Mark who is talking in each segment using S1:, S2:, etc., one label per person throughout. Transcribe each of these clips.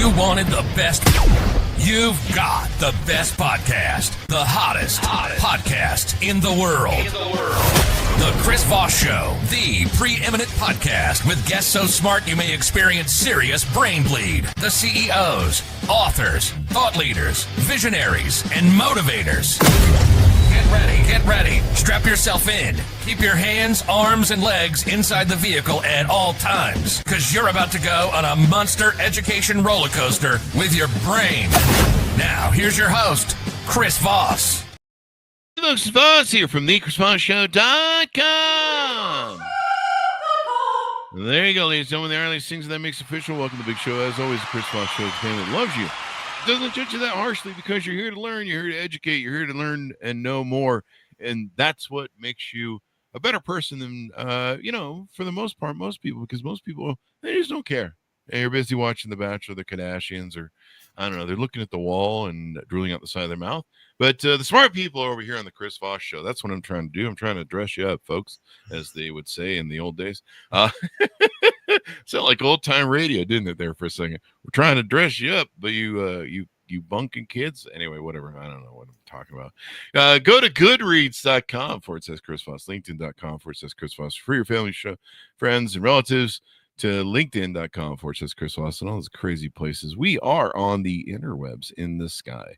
S1: You wanted the best. You've got the best podcast. The hottest podcast in the world. The Chris Voss Show. The preeminent podcast with guests so smart you may experience serious brain bleed. The CEOs, authors, thought leaders, visionaries, and motivators. Get ready. Strap yourself in. Keep your hands, arms, and legs inside the vehicle at all times, because you're about to go on a monster education roller coaster with your brain. Now, here's your host, Chris Voss.
S2: Folks, Voss here from thechrisvossshow.com. There you go, ladies and gentlemen. The Earliest Things That Makes Official. Welcome to the big show. As always, the Chris Voss Show is a family that loves you. Doesn't judge you that harshly, because you're here to learn, you're here to educate, you're here to learn and know more, and that's what makes you a better person than for the most part, most people, because most people, they just don't care. They're busy watching The Bachelor, the Kardashians, or I don't know, they're looking at the wall and drooling out the side of their mouth. But the smart people are over here on the Chris Voss Show. That's what I'm trying to do. I'm trying to dress you up, folks, as they would say in the old days. Sound like old time radio, didn't it, there for a second? We're trying to dress you up, but you bunking kids. Anyway, whatever. I don't know what I'm talking about. Go to goodreads.com/Chris Voss, LinkedIn.com/Chris Voss for your family, show, friends, and relatives, to LinkedIn.com/Chris Voss, and all those crazy places. We are on the interwebs in the sky.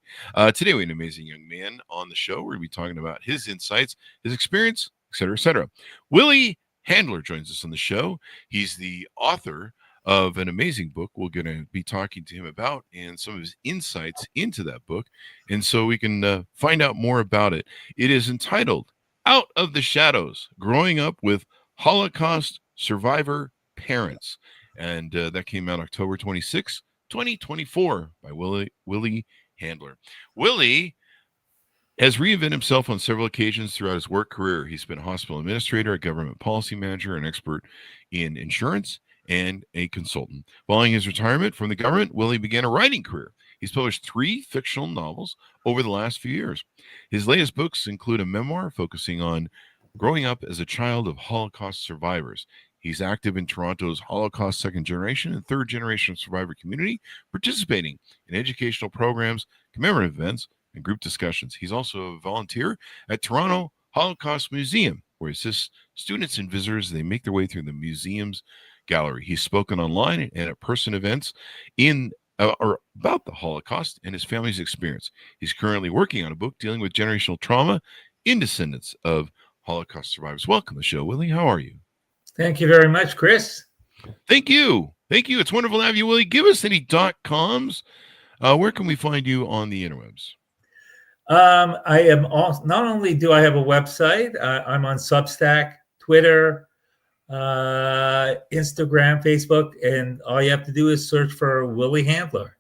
S2: Today, we have an amazing young man on the show. We're going to be talking about his insights, his experience, etc., etc. Willie Handler joins us on the show. He's the author of an amazing book we're going to be talking to him about, and some of his insights into that book, and so we can find out more about it. It is entitled Out of the Shadows, Growing Up with Holocaust Survivor Parents, and that came out October 26, 2024 by Willie Handler. Willie has reinvented himself on several occasions throughout his work career. He's been a hospital administrator, a government policy manager, an expert in insurance, and a consultant. Following his retirement from the government, Willie began a writing career. He's published 3 fictional novels over the last few years. His latest books include a memoir focusing on growing up as a child of Holocaust survivors. He's active in Toronto's Holocaust second generation and third generation survivor community, participating in educational programs, commemorative events, and group discussions. He's also a volunteer at Toronto Holocaust Museum, where he assists students and visitors as they make their way through the museum's gallery. He's spoken online and at person events or about the Holocaust and his family's experience. He's currently working on a book dealing with generational trauma in descendants of Holocaust survivors. Welcome to the show, Willie. How are you?
S3: Thank you very much, Chris.
S2: Thank you. It's wonderful to have you, Willie. Give us any .coms. Where can we find you on the interwebs?
S3: I am not only do I have a website, I'm on Substack, Twitter, Instagram, Facebook, and all you have to do is search for Willie Handler.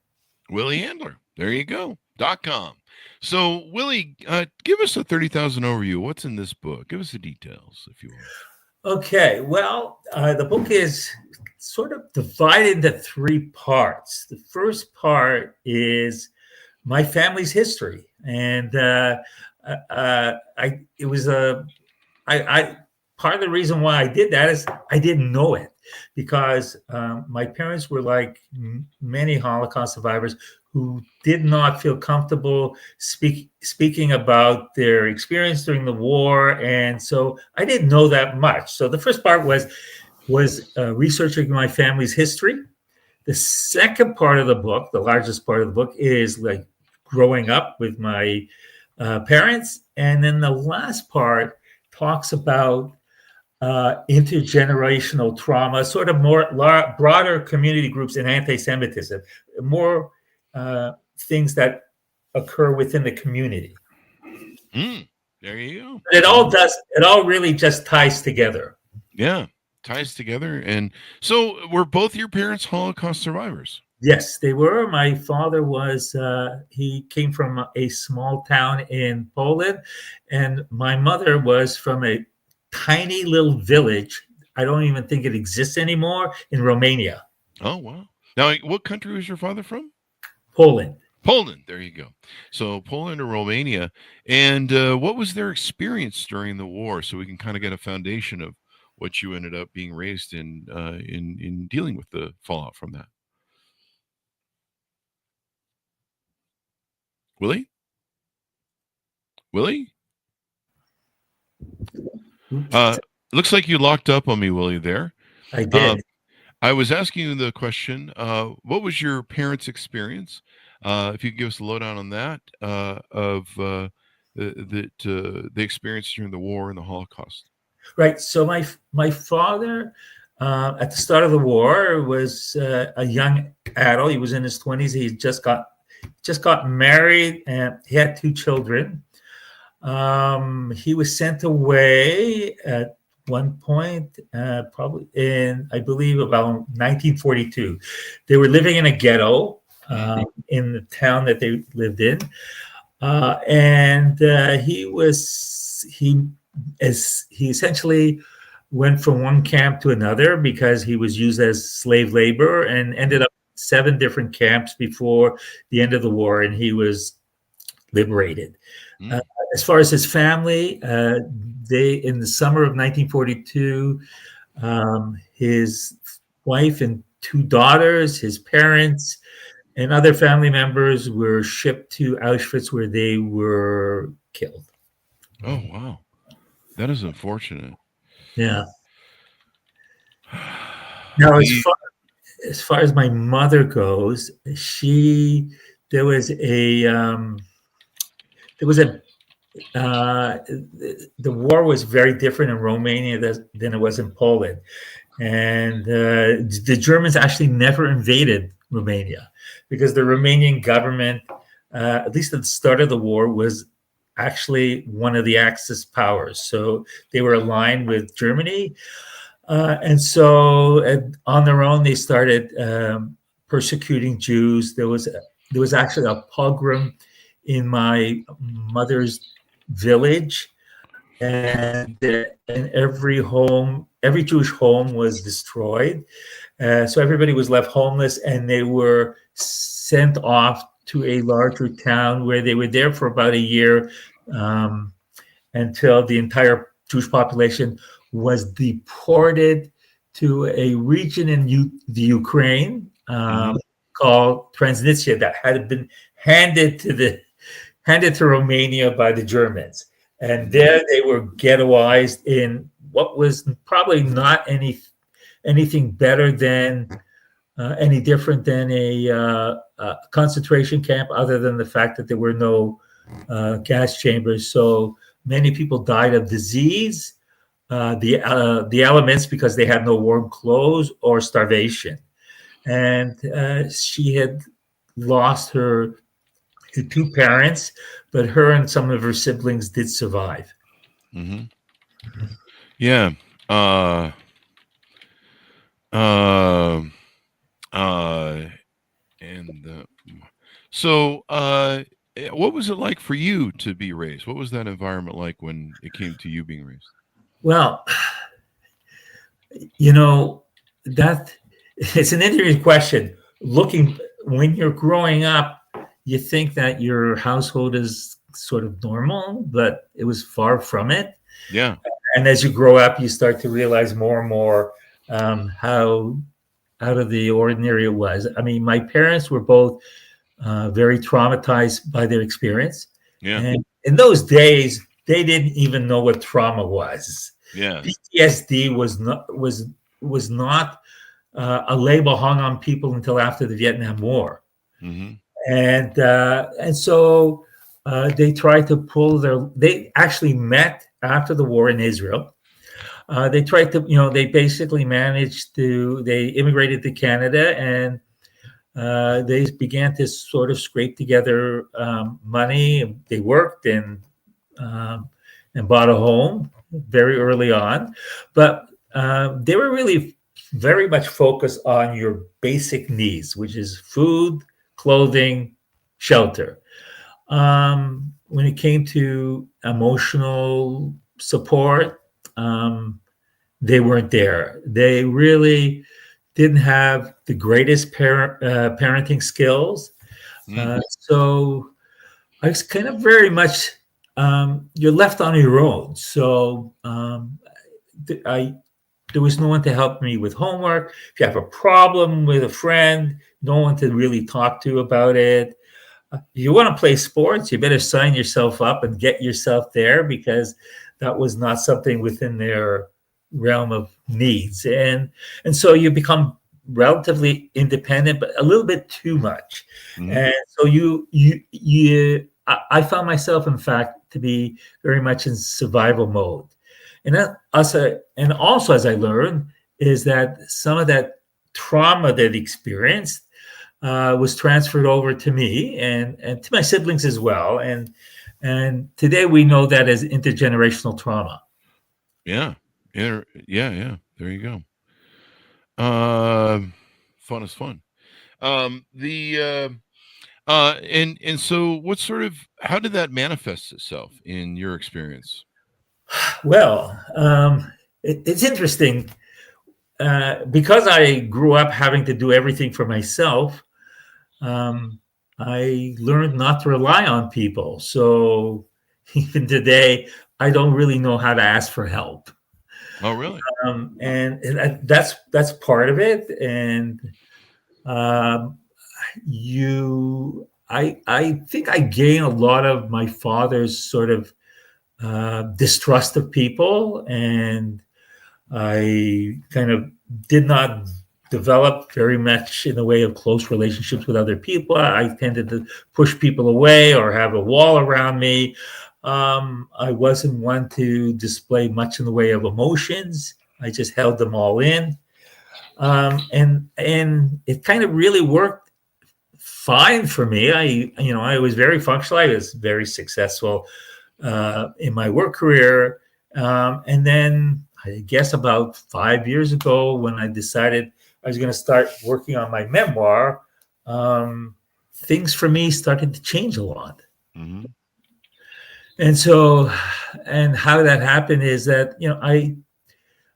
S2: Willie Handler. There you go. .com. So, Willie, give us a 30,000 overview. What's in this book? Give us the details, if you will.
S3: Okay, well, the book is sort of divided into 3 parts. The first part is my family's history, and part of the reason why I did that is I didn't know it, because my parents were like many Holocaust survivors who did not feel comfortable speaking about their experience during the war, and so I didn't know that much. So the first part was researching my family's history. The second part of the book, the largest part of the book, is like growing up with my parents, and then the last part talks about intergenerational trauma, sort of more broader community groups and anti-Semitism, more things that occur within the community.
S2: There you go.
S3: It all really just ties together.
S2: Yeah, ties together. And so were both your parents Holocaust survivors?
S3: Yes, they were. My father was, he came from a small town in Poland, and my mother was from a tiny little village. I don't even think it exists anymore, in Romania.
S2: Oh, wow. Now, what country was your father from?
S3: Poland.
S2: Poland. There you go. So Poland or Romania. And what was their experience during the war? So we can kind of get a foundation of what you ended up being raised in dealing with the fallout from that. Willie? Willie? Looks like you locked up on me, Willie, there.
S3: I did.
S2: I was asking you the question, what was your parents' experience? If you could give us a lowdown on that, of the experience during the war and the Holocaust.
S3: Right. So my father, at the start of the war, was a young adult. He was in his 20s. He just got married, and he had 2 children. He was sent away at one point, probably in, I believe, about 1942. They were living in a ghetto in the town that they lived in, and he essentially went from one camp to another because he was used as slave labor, and ended up in 7 different camps before the end of the war, and he was liberated. As far as his family, they, in the summer of 1942, his wife and 2 daughters, his parents, and other family members were shipped to Auschwitz, where they were killed.
S2: Oh, wow. That is unfortunate.
S3: Yeah. Now, as far as my mother goes, there was the war was very different in Romania than it was in Poland, and the Germans actually never invaded Romania, because the Romanian government, at least at the start of the war, was actually one of the Axis powers. So they were aligned with Germany, and so on their own they started persecuting Jews. There was actually a pogrom in my mother's village, and every Jewish home was destroyed. So everybody was left homeless, and they were sent off to a larger town, where they were there for about a year, until the entire Jewish population was deported to a region in the Ukraine, called Transnistria, that had been handed to Romania by the Germans. And there they were ghettoized in what was probably not anything better than any different than a concentration camp, other than the fact that there were no gas chambers. So many people died of disease, the elements, because they had no warm clothes, or starvation. And she had lost her 2 parents, but her and some of her siblings did survive.
S2: Yeah. So what was it like for you to be raised? What was that environment like when it came to you being raised?
S3: Well, that it's an interesting question. When you're growing up, you think that your household is sort of normal, but it was far from it.
S2: Yeah.
S3: And as you grow up, you start to realize more and more how out of the ordinary it was. I mean, my parents were both very traumatized by their experience.
S2: Yeah.
S3: And in those days, they didn't even know what trauma was.
S2: Yeah.
S3: PTSD was not a label hung on people until after the Vietnam War. And so they tried to they actually met after the war in Israel. They tried to, they basically they immigrated to Canada, and they began to sort of scrape together money. They worked and bought a home very early on, but they were really very much focused on your basic needs, which is food, clothing, shelter. When it came to emotional support, they weren't there. They really didn't have the greatest parenting skills. So I was kind of very much, you're left on your own. So there was no one to help me with homework. If you have a problem with a friend, no one to really talk to about it. you want to play sports, you better sign yourself up and get yourself there, because that was not something within their realm of needs. And so you become relatively independent, but a little bit too much.
S2: Mhm.
S3: And so I found myself, in fact, to be very much in survival mode. And also, as I learned, is that some of that trauma that I experienced was transferred over to me and to my siblings as well. And today we know that as intergenerational trauma.
S2: Yeah. Yeah. There you go. Fun is fun. And so what sort of, how did that manifest itself in your experience?
S3: Well, it's interesting because I grew up having to do everything for myself. Um, I learned not to rely on people. So even today, I don't really know how to ask for help.
S2: Oh, really?
S3: That's part of it. And um, I think I gained a lot of my father's sort of distrust of people, and I kind of did not develop very much in the way of close relationships with other people. I tended to push people away or have a wall around me. I wasn't one to display much in the way of emotions. I just held them all in. And it kind of really worked fine for me. I was very functional. I was very successful in my work career. And then I guess about 5 years ago, when I decided I was going to start working on my memoir, things for me started to change a lot.
S2: Mm-hmm.
S3: And so, and how that happened is that,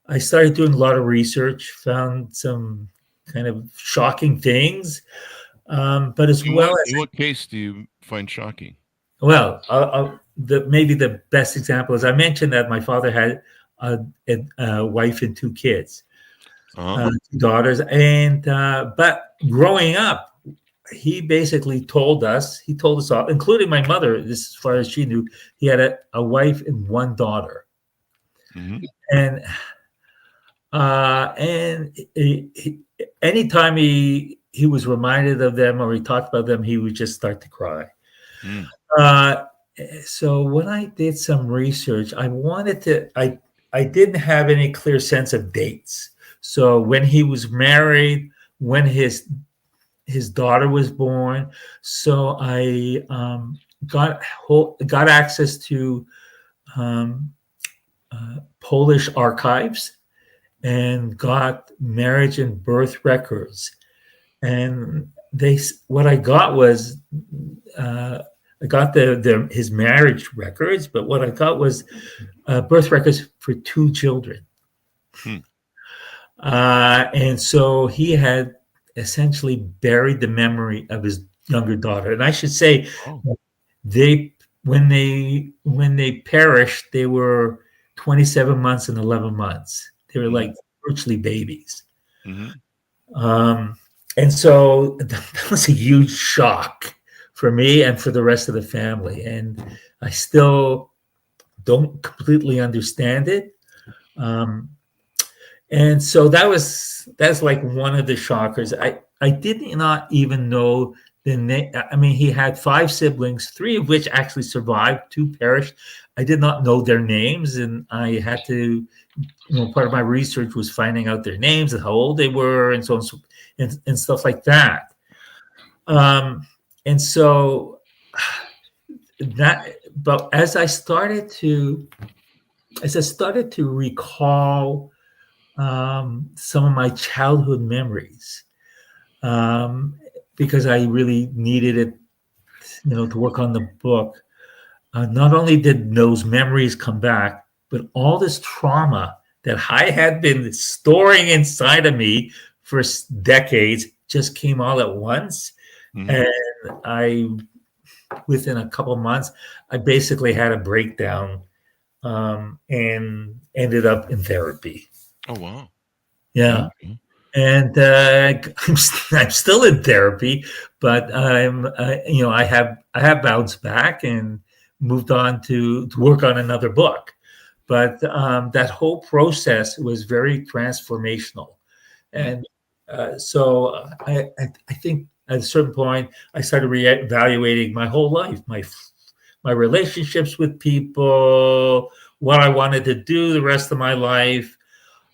S3: I started doing a lot of research, found some kind of shocking things, but as well as
S2: In what case do you find shocking?
S3: well, maybe the best example is I mentioned that my father had a wife and two kids,
S2: Uh-huh.
S3: two daughters, and but growing up, he basically told us all, including my mother, this as far as she knew, he had a wife and one daughter,
S2: Mm-hmm.
S3: and anytime he was reminded of them or he talked about them, he would just start to cry.
S2: Mm.
S3: Uh, so when I did some research, I didn't have any clear sense of dates. So when he was married, when his daughter was born, so I got access to Polish archives and got marriage and birth records. And what I got was I got his marriage records, but what I got was birth records for two children.
S2: Hmm.
S3: And so he had essentially buried the memory of his younger daughter. And I should say,
S2: Oh.
S3: they when they perished, they were 27 months and 11 months. They were like virtually babies.
S2: Mm-hmm.
S3: And so that was a huge shock for me and for the rest of the family. And I still don't completely understand it. And so that's like one of the shockers. I did not even know the name. I mean, he had 5 siblings, 3 of which actually survived, 2 perished. I did not know their names, and I had to, part of my research was finding out their names and how old they were, and so on, and stuff like that. And so but as I started to recall some of my childhood memories, because I really needed it, to work on the book. Not only did those memories come back, but all this trauma that I had been storing inside of me for decades just came all at once. Mm-hmm. And within a couple months, I basically had a breakdown, and ended up in therapy.
S2: Oh, wow.
S3: Yeah.
S2: Okay.
S3: And I'm still in therapy, but I have bounced back and moved on to work on another book. But that whole process was very transformational, and so I think at a certain point I started reevaluating my whole life, my relationships with people, what I wanted to do the rest of my life.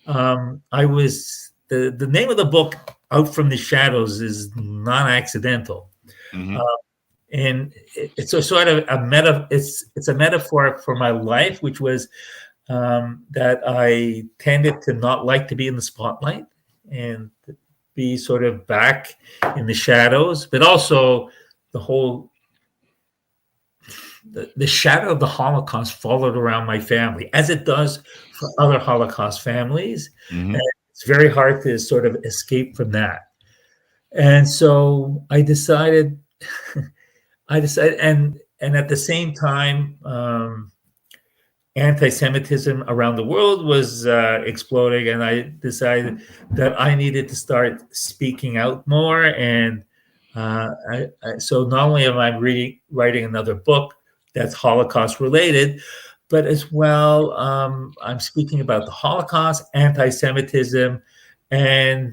S3: I was the name of the book, Out from the Shadows, is not accidental.
S2: Mm-hmm.
S3: And it's a sort of a it's a metaphor for my life, which was that I tended to not like to be in the spotlight and be sort of back in the shadows, but also the whole the shadow of the Holocaust followed around my family, as it does for other Holocaust families.
S2: Mm-hmm.
S3: And it's very hard to sort of escape from that. And so I decided, and at the same time, anti-Semitism around the world was exploding, and I decided that I needed to start speaking out more. And so not only am I writing another book that's Holocaust related, but as well, I'm speaking about the Holocaust, anti-Semitism, and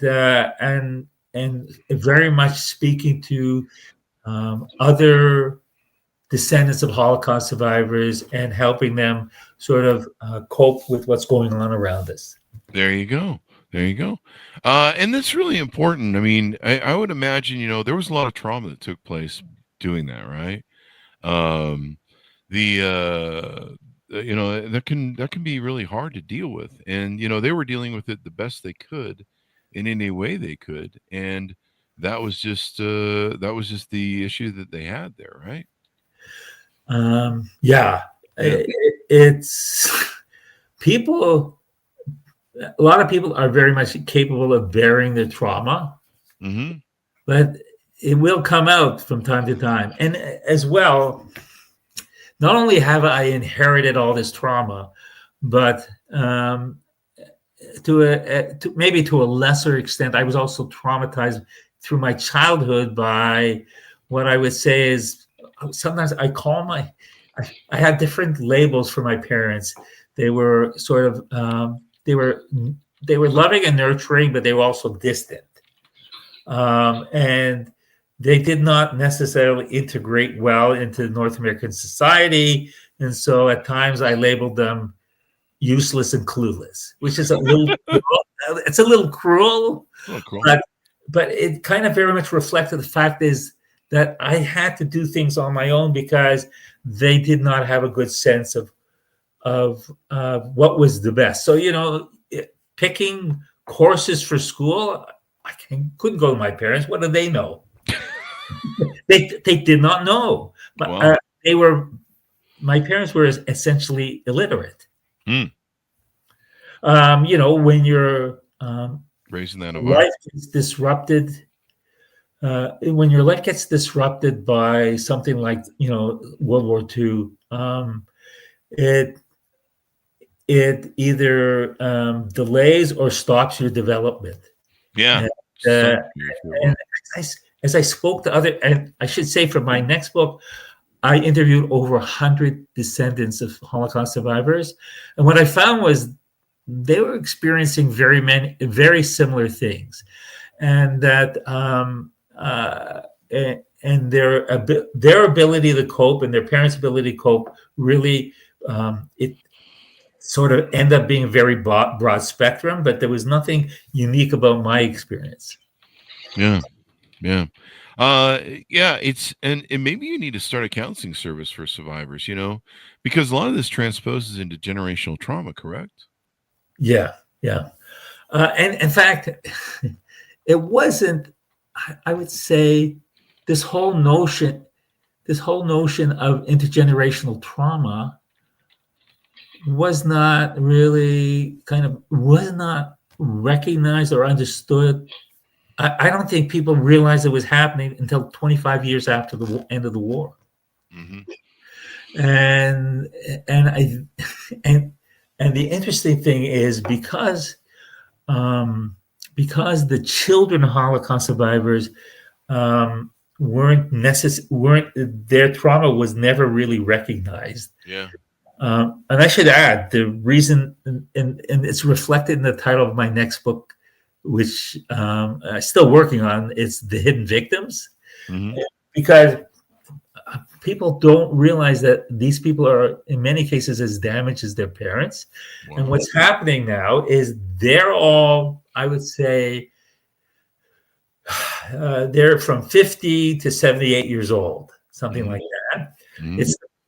S3: very much speaking to other descendants of Holocaust survivors and helping them sort of cope with what's going on around us.
S2: There you go. There you go. And that's really important. I mean, I would imagine, there was a lot of trauma that took place doing that, right? That can be really hard to deal with. And, they were dealing with it the best they could in any way they could. And that was just the issue that they had there, right?
S3: Yeah. It's people. A lot of people are very much capable of bearing their trauma,
S2: Mm-hmm.
S3: but it will come out from time to time. And as well, not only have I inherited all this trauma, but maybe to a lesser extent, I was also traumatized through my childhood by what I would say is sometimes I had different labels for my parents. They were sort of they were loving and nurturing, but they were also distant, and they did not necessarily integrate well into North American society. And so at times I labeled them useless and clueless, which is a little cruel, but it kind of very much reflected the fact is that I had to do things on my own because they did not have a good sense of what was the best. So, picking courses for school, I couldn't go to my parents. What do they know? they did not know. But
S2: wow.
S3: My parents were essentially illiterate.
S2: Mm.
S3: When your
S2: raising that
S3: life gets disrupted, when your life gets disrupted by something like World War II, it either delays or stops your development.
S2: Yeah.
S3: And as I spoke to and I should say for my next book, I interviewed over 100 descendants of Holocaust survivors, and what I found was they were experiencing very similar things, and that and their ability to cope and their parents' ability to cope really it sort of ended up being a very broad spectrum, but there was nothing unique about my experience.
S2: Yeah. It's and maybe you need to start a counseling service for survivors, because a lot of this transposes into generational trauma, correct?
S3: Yeah. And in fact, it wasn't, I would say, this whole notion of intergenerational trauma was not recognized or understood. I don't think people realized it was happening until 25 years after the end of the war.
S2: Mm-hmm.
S3: And the interesting thing is because because the children of Holocaust survivors weren't their trauma was never really recognized.
S2: Yeah.
S3: And I should add the reason, and it's reflected in the title of my next book, which I'm still working on. It's The Hidden Victims, because people don't realize that these people are, in many cases, as damaged as their parents.
S2: Wow.
S3: And what's happening now is they're all, I would say, they're from 50 to 78 years old, something like that.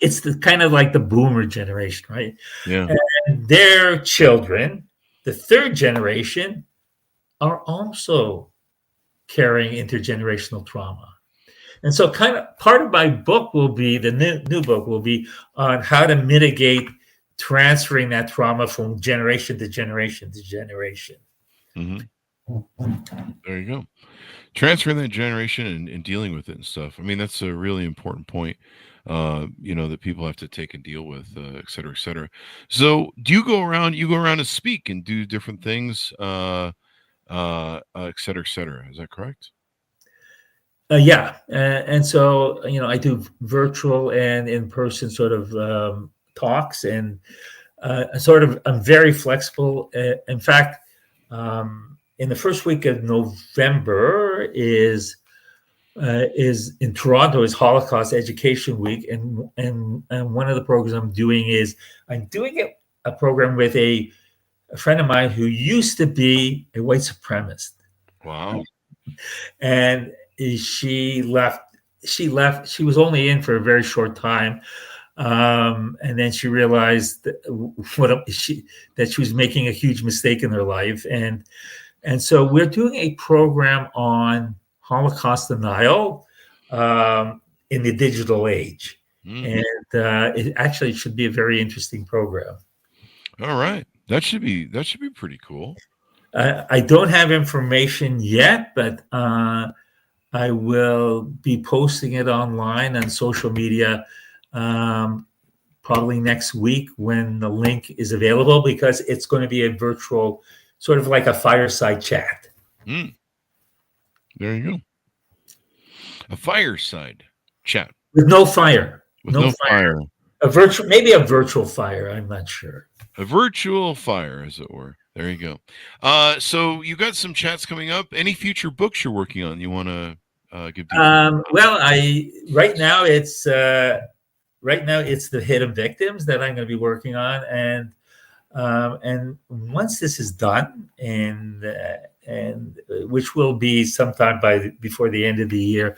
S3: It's the kind of like the boomer generation, right?
S2: Yeah.
S3: And their children, the third generation, are also carrying intergenerational trauma. And so kind of part of my book will be, the new book will be on how to mitigate transferring that trauma from generation to generation to generation.
S2: There you go. Transferring that generation and dealing with it and stuff. I mean, that's a really important point, that people have to take and deal with, et cetera, et cetera. So do you go around to speak and do different things, et cetera, et cetera. Is that correct?
S3: Yeah. And so, I do virtual and in-person sort of talks, and I'm very flexible. In fact, in the first week of November is in Toronto is Holocaust Education Week, and one of the programs I'm doing a program with a friend of mine who used to be a white supremacist.
S2: Wow.
S3: And she left. She was only in for a very short time, and then she realized that she was making a huge mistake in her life, and so we're doing a program on Holocaust denial in the digital age, and it actually should be a very interesting program.
S2: All right, that should be pretty cool.
S3: I don't have information yet, but I will be posting it online on social media probably next week when the link is available, because it's going to be a virtual, sort of like a fireside chat.
S2: There you go. A fireside chat.
S3: With no fire.
S2: With no fire.
S3: Maybe a virtual fire. I'm not sure. A
S2: virtual fire, as it were. There you go. So you got some chats coming up. Any future books you're working on you want to give details?
S3: Well, right now it's The Hidden Victims that I'm going to be working on, and once this is done, and which will be sometime before the end of the year,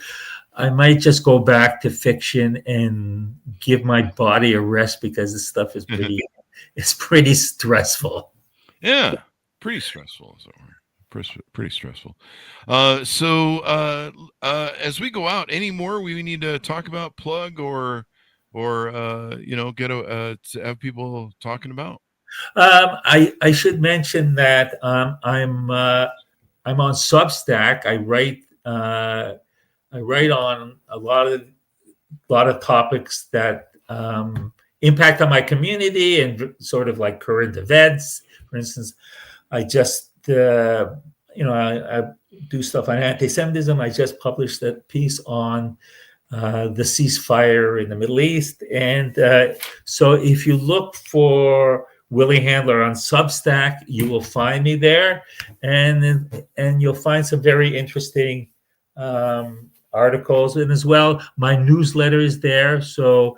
S3: I might just go back to fiction and give my body a rest, because this stuff is pretty stressful.
S2: Yeah, pretty stressful, as it were. Pretty stressful. So as we go out, any more we need to talk about, plug, or get to have people talking about?
S3: I should mention that I'm on Substack. I write on a lot of topics that impact on my community and sort of like current events. For instance, I just I do stuff on anti-Semitism. I just published a piece on the ceasefire in the Middle East, and so if you look for Willie Handler on Substack, you will find me there, and you'll find some very interesting articles, and as well my newsletter is there. So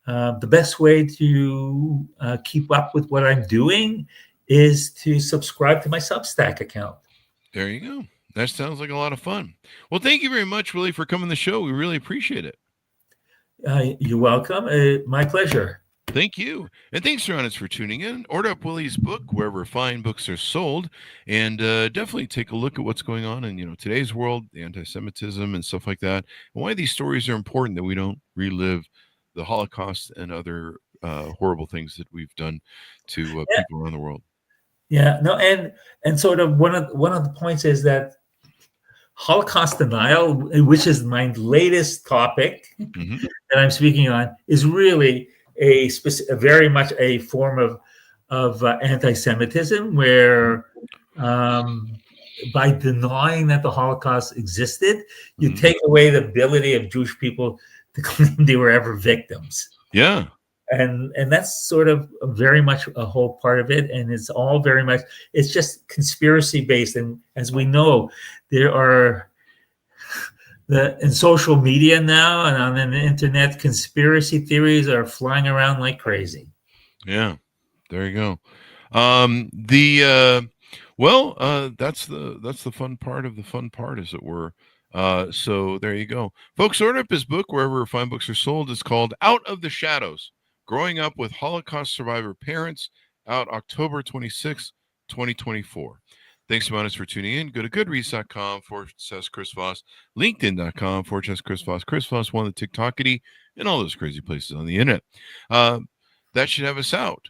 S3: the best way to keep up with what I'm doing is to subscribe to my Substack account.
S2: There you go. That sounds like a lot of fun. Well, thank you very much, Willie, for coming to the show. We really appreciate it.
S3: You're welcome. My pleasure.
S2: Thank you. And thanks, Ronitz, for tuning in. Order up Willie's book wherever fine books are sold, and definitely take a look at what's going on in today's world, the anti-Semitism and stuff like that, and why these stories are important, that we don't relive the Holocaust and other horrible things that we've done to people around the world.
S3: Yeah, no, and sort of one of the points is that Holocaust denial, which is my latest topic that I'm speaking on, is really very much a form of anti-Semitism, where by denying that the Holocaust existed, you
S2: Mhm.
S3: take away the ability of Jewish people to claim they were ever victims.
S2: Yeah.
S3: And that's sort of very much a whole part of it, and it's all very much, it's just conspiracy based. And as we know, there are in social media now and on the internet, conspiracy theories are flying around like crazy.
S2: Yeah. There you go. That's the fun part of the fun part, as it were. So there you go, folks. Order up his book wherever fine books are sold. It's called Out of the Shadows: Growing Up with Holocaust Survivor Parents. Out October 26th, 2024. Thanks so much for tuning in. Go to goodreads.com/Chris Voss, linkedin.com/Chris Voss, Chris Voss, one of the TikTokity, and all those crazy places on the internet. That should have us out.